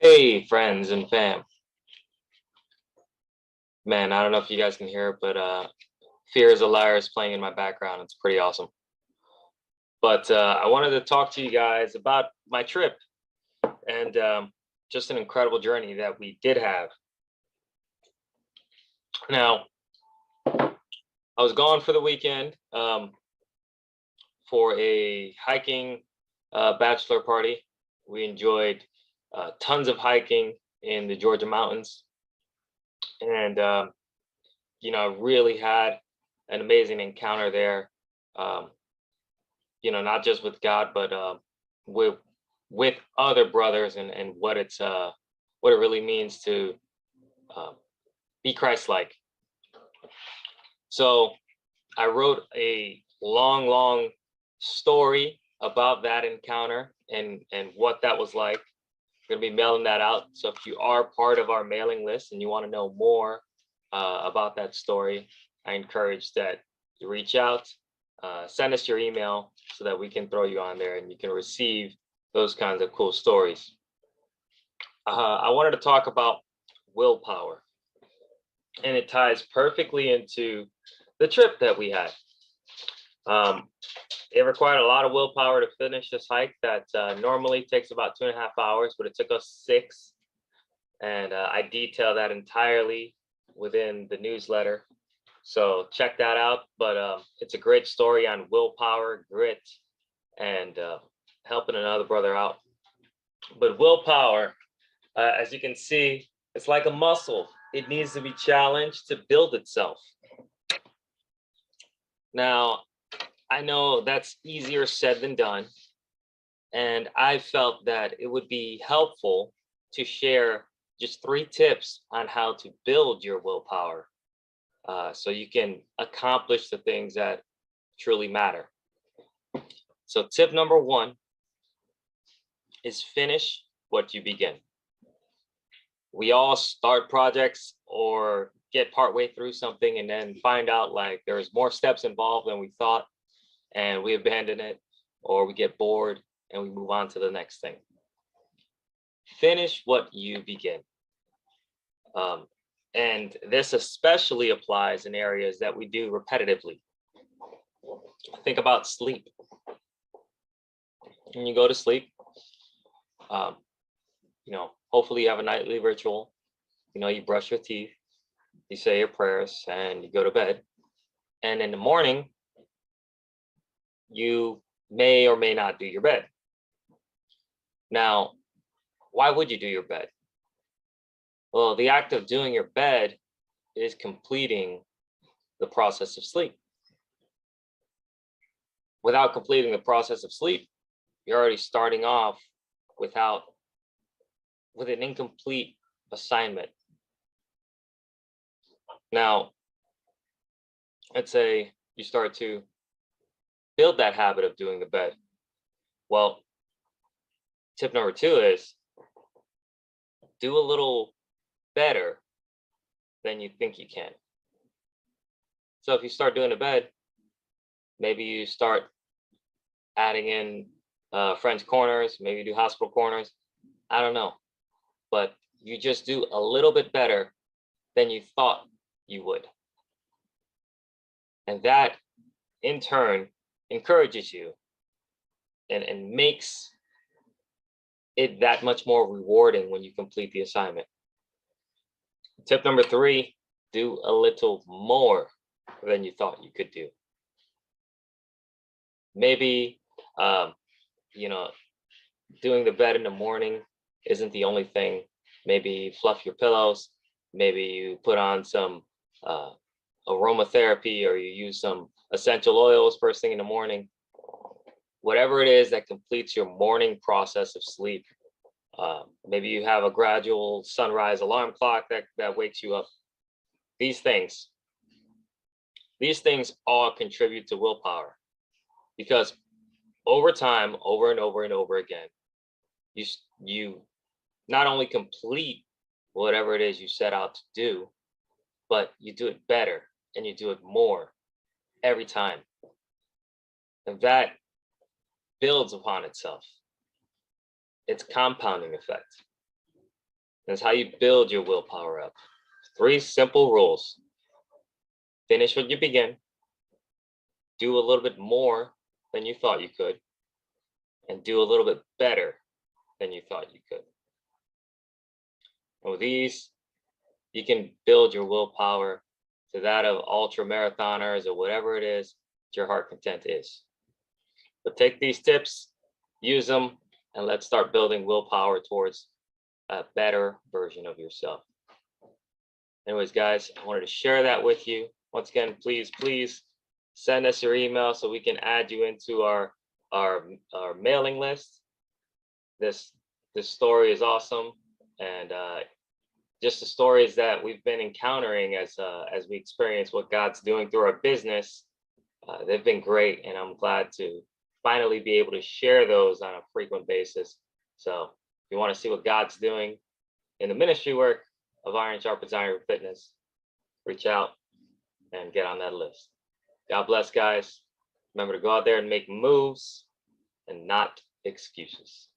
Hey, friends and fam. Man, I don't know if you guys can hear it, but Fear is a Liar is playing in my background. It's pretty awesome. But I wanted to talk to you guys about my trip and just an incredible journey that we did have. Now, I was gone for the weekend for a hiking bachelor party. We enjoyed tons of hiking in the Georgia mountains. And really had an amazing encounter there. Um, not just with God, but with with other brothers, and what it really means to uh, be Christ-like. So I wrote a long story about that encounter and what that was like. We're gonna be mailing that out. So if you are part of our mailing list and you want to know more about that story, I encourage that you reach out, send us your email so that we can throw you on there and you can receive those kinds of cool stories. I wanted to talk about willpower, and it ties perfectly into the trip that we had. Um, it required a lot of willpower to finish this hike that normally takes about 2.5 hours, but it took us 6. And I detail that entirely within the newsletter. So check that out. But it's a great story on willpower, grit, and helping another brother out. But willpower, as you can see, it's like a muscle. It needs to be challenged to build itself. Now, I know that's easier said than done. And I felt that it would be helpful to share just 3 tips on how to build your willpower so you can accomplish the things that truly matter. So, tip number 1 is finish what you begin. We all start projects or get partway through something and then find out like there's more steps involved than we thought, and we abandon it, or we get bored and we move on to the next thing. Finish what you begin. And this especially applies in areas that we do repetitively. Think about sleep. When you go to sleep, um, hopefully you have a nightly ritual. You brush your teeth, you say your prayers, and you go to bed. And in the morning, you may or may not do your bed. Now, why would you do your bed? Well, the act of doing your bed is completing the process of sleep. Without completing the process of sleep, you're already starting off with an incomplete assignment. Now, let's say you start to build that habit of doing the bed. Well, tip number 2 is do a little better than you think you can. So if you start doing the bed, maybe you start adding in French corners, maybe you do hospital corners. I don't know. But you just do a little bit better than you thought you would. And that, in turn, encourages you and makes it that much more rewarding when you complete the assignment. Tip number 3, do a little more than you thought you could do. Maybe, doing the bed in the morning isn't the only thing. Maybe you fluff your pillows. Maybe you put on some aromatherapy, or you use some essential oils first thing in the morning. Whatever it is that completes your morning process of sleep. Maybe you have a gradual sunrise alarm clock that wakes you up. These things all contribute to willpower, because over time, over and over and over again, you not only complete whatever it is you set out to do, but you do it better and you do it more every time. And that builds upon itself. It's compounding effect. That's how you build your willpower up. 3 simple rules. Finish what you begin. Do a little bit more than you thought you could. And do a little bit better than you thought you could. And with these, you can build your willpower to that of ultra marathoners or whatever it is your heart content is. But take these tips, use them, and let's start building willpower towards a better version of yourself. Anyways, guys, I wanted to share that with you. Once again, please send us your email so we can add you into our mailing list. This story is awesome, and just the stories that we've been encountering as we experience what God's doing through our business, they've been great, and I'm glad to finally be able to share those on a frequent basis. So if you want to see what God's doing in the ministry work of Iron Sharpens Iron Fitness, reach out and get on that list. God bless, guys. Remember to go out there and make moves and not excuses.